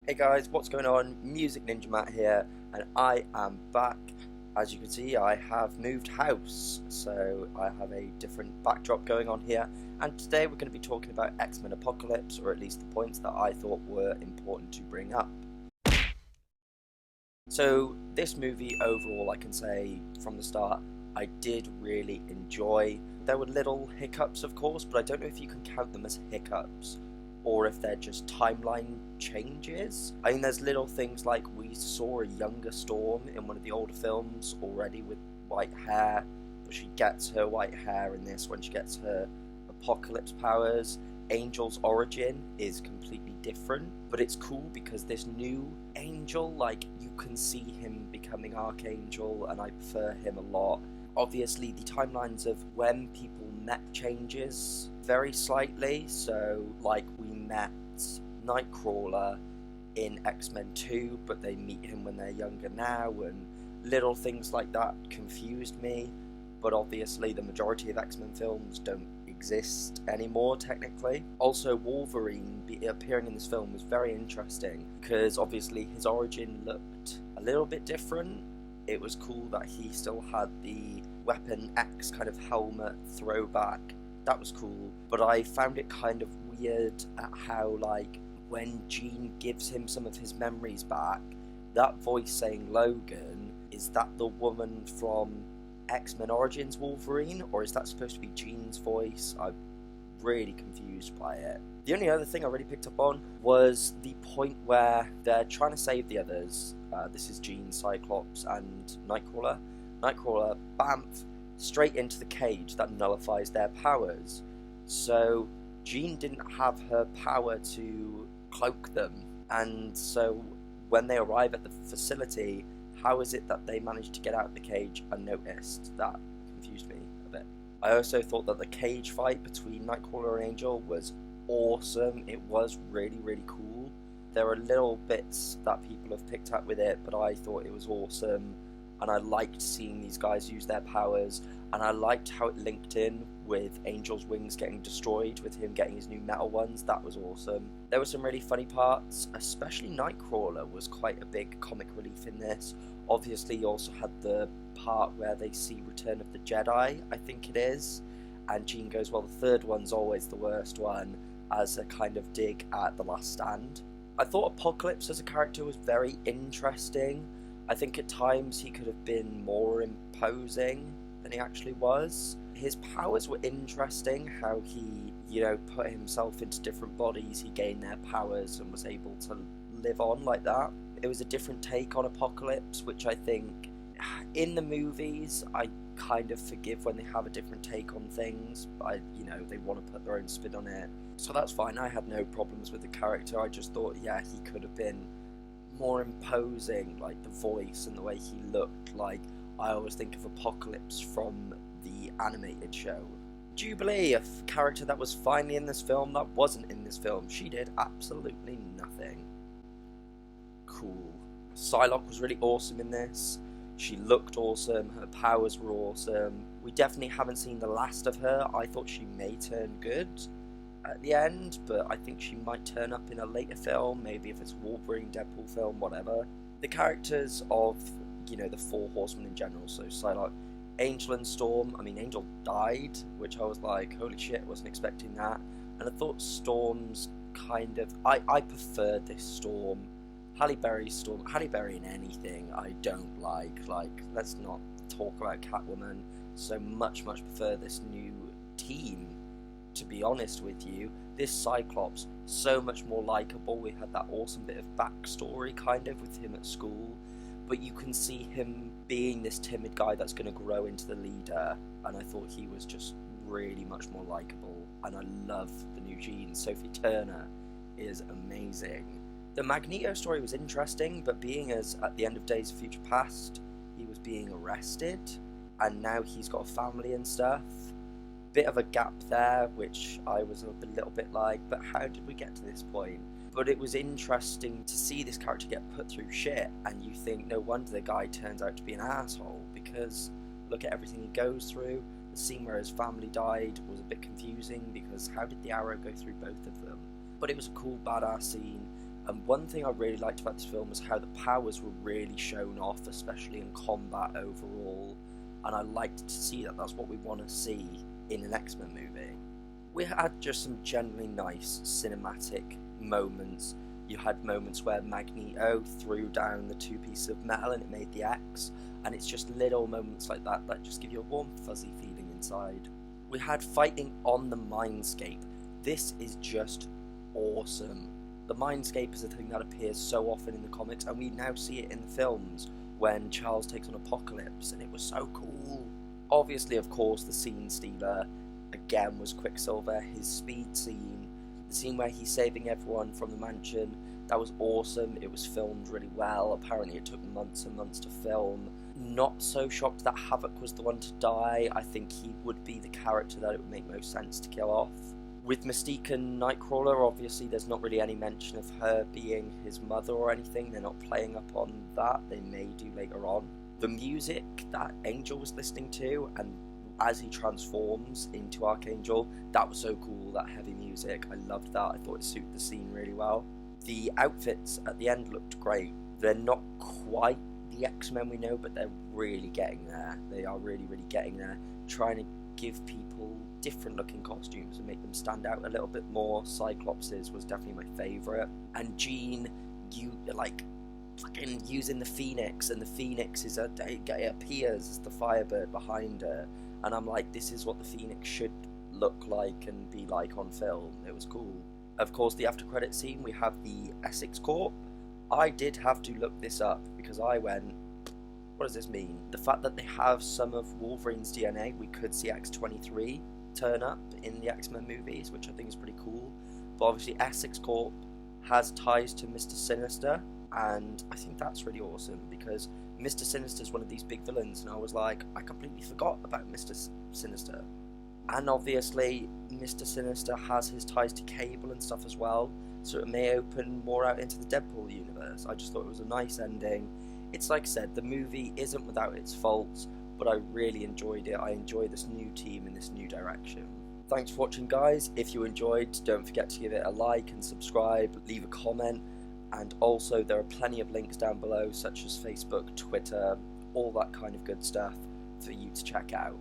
Hey guys, what's going on? Music Ninja Matt here, and I am back. As you can see, I have moved house, so I have a different backdrop going on here. And today we're going to be talking about X-Men Apocalypse, or at least the points that I thought were important to bring up. So this movie overall, I can say from the start, I did really enjoy. There were little hiccups, of course, but I don't know if you can count them as hiccups or if they're just timeline changes. I mean, there's little things like we saw a younger Storm in one of the older films already with white hair, but she gets her white hair in this when she gets her apocalypse powers. Angel's origin is completely different, but it's cool because this new Angel, like, you can see him becoming Archangel, and I prefer him a lot. Obviously, the timelines of when people met changes very slightly, so, like, we met Nightcrawler in X-Men 2, but they meet him when they're younger now, and little things like that confused me, but obviously the majority of X-Men films don't exist anymore technically. Also, Wolverine appearing in this film was very interesting because obviously his origin looked a little bit different. It was cool that he still had the Weapon X kind of helmet throwback. That was cool, but I found it kind of weird at how, like, when Jean gives him some of his memories back, that voice saying Logan, is that the woman from X-Men Origins Wolverine, or is that supposed to be Jean's voice? I'm really confused by it. The only other thing I really picked up on was the point where they're trying to save the others. This is Jean, Cyclops, and Nightcrawler. Nightcrawler, bamf, straight into the cage that nullifies their powers. So Jean didn't have her power to cloak them, and so when they arrive at the facility, how is it that they managed to get out of the cage unnoticed? That confused me a bit. I also thought that the cage fight between Nightcrawler and Angel was awesome. It was really, really cool. There are little bits that people have picked up with it, but I thought it was awesome. And I liked seeing these guys use their powers, and I liked how it linked in with Angel's wings getting destroyed, with him getting his new metal ones. That was awesome. There were some really funny parts, especially Nightcrawler was quite a big comic relief in this. Obviously, you also had the part where they see Return of the Jedi, I think it is, and Jean goes, well, the third one's always the worst one, as a kind of dig at The Last Stand. I thought Apocalypse as a character was very interesting. I think at times he could have been more imposing than he actually was. His powers were interesting, how he, put himself into different bodies, he gained their powers and was able to live on like that. It was a different take on Apocalypse, which I think, in the movies, I kind of forgive when they have a different take on things. They want to put their own spin on it. So that's fine, I had no problems with the character. I just thought, yeah, he could have been more imposing, like the voice and the way he looked. Like, I always think of Apocalypse from the animated show. Jubilee, a character that was finally in this film that wasn't in this film. She did absolutely nothing. Cool. Psylocke was really awesome in this. She looked awesome, her powers were awesome. We definitely haven't seen the last of her. I thought she may turn good at the end, but I think she might turn up in a later film, maybe if it's a Wolverine, Deadpool film, whatever. The characters of, the Four Horsemen in general, so Psylocke, Angel and Storm. I mean, Angel died, which I was like, holy shit, wasn't expecting that. And I thought Storm's kind of, I preferred this Storm. Halle Berry's Storm, Halle Berry in anything I don't like, let's not talk about Catwoman. So much prefer this new team. To be honest with you, this Cyclops, so much more likeable. We had that awesome bit of backstory kind of with him at school, but you can see him being this timid guy that's going to grow into the leader, and I thought he was just really much more likeable. And I love the new Jean. Sophie Turner is amazing. The Magneto story was interesting, but being as at the end of Days of Future Past, he was being arrested, and now he's got a family and stuff. Bit of a gap there, which I was a little bit like, but how did we get to this point? But it was interesting to see this character get put through shit, and you think, no wonder the guy turns out to be an asshole, because look at everything he goes through. The scene where his family died was a bit confusing, because how did the arrow go through both of them? But it was a cool, badass scene. And one thing I really liked about this film was how the powers were really shown off, especially in combat overall. And I liked to see that. That's what we want to see in an X-Men movie. We had just some generally nice cinematic moments. You had moments where Magneto threw down the 2 pieces of metal and it made the X, and it's just little moments like that that just give you a warm, fuzzy feeling inside. We had fighting on the Mindscape. This is just awesome. The Mindscape is a thing that appears so often in the comics, and we now see it in the films when Charles takes on Apocalypse, and it was so cool. Obviously, of course, the scene stealer again was Quicksilver. His speed scene, the scene where he's saving everyone from the mansion, that was awesome. It was filmed really well. Apparently it took months and months to film. Not so shocked that Havoc was the one to die. I think he would be the character that it would make most sense to kill off. With Mystique and Nightcrawler, obviously there's not really any mention of her being his mother or anything. They're not playing up on that. They may do later on. The music that Angel was listening to, and as he transforms into Archangel, that was so cool, that heavy music. I loved that. I thought it suited the scene really well. The outfits at the end looked great. They're not quite the X-Men we know, but they're really getting there. They are really, really getting there. Trying to give people different looking costumes and make them stand out a little bit more. Cyclops's was definitely my favourite. And Jean, you like fucking using the Phoenix, and the Phoenix is it appears as the Firebird behind her, and I'm like, this is what the Phoenix should look like and be like on film. It was cool. Of course, the after credit scene, we have the Essex Corp. I did have to look this up because I went, what does this mean? The fact that they have some of Wolverine's DNA, we could see X-23 turn up in the X-Men movies, which I think is pretty cool. But obviously Essex Corp has ties to Mr. Sinister, and I think that's really awesome because Mr. Sinister is one of these big villains, and I was like, I completely forgot about Mr. Sinister. And obviously Mr. Sinister has his ties to Cable and stuff as well, so it may open more out into the Deadpool universe. I just thought it was a nice ending. It's like I said, the movie isn't without its faults, but I really enjoyed it. I enjoy this new team in this new direction. Thanks for watching, guys. If you enjoyed, don't forget to give it a like and subscribe, leave a comment, and also there are plenty of links down below, such as Facebook, Twitter, all that kind of good stuff for you to check out.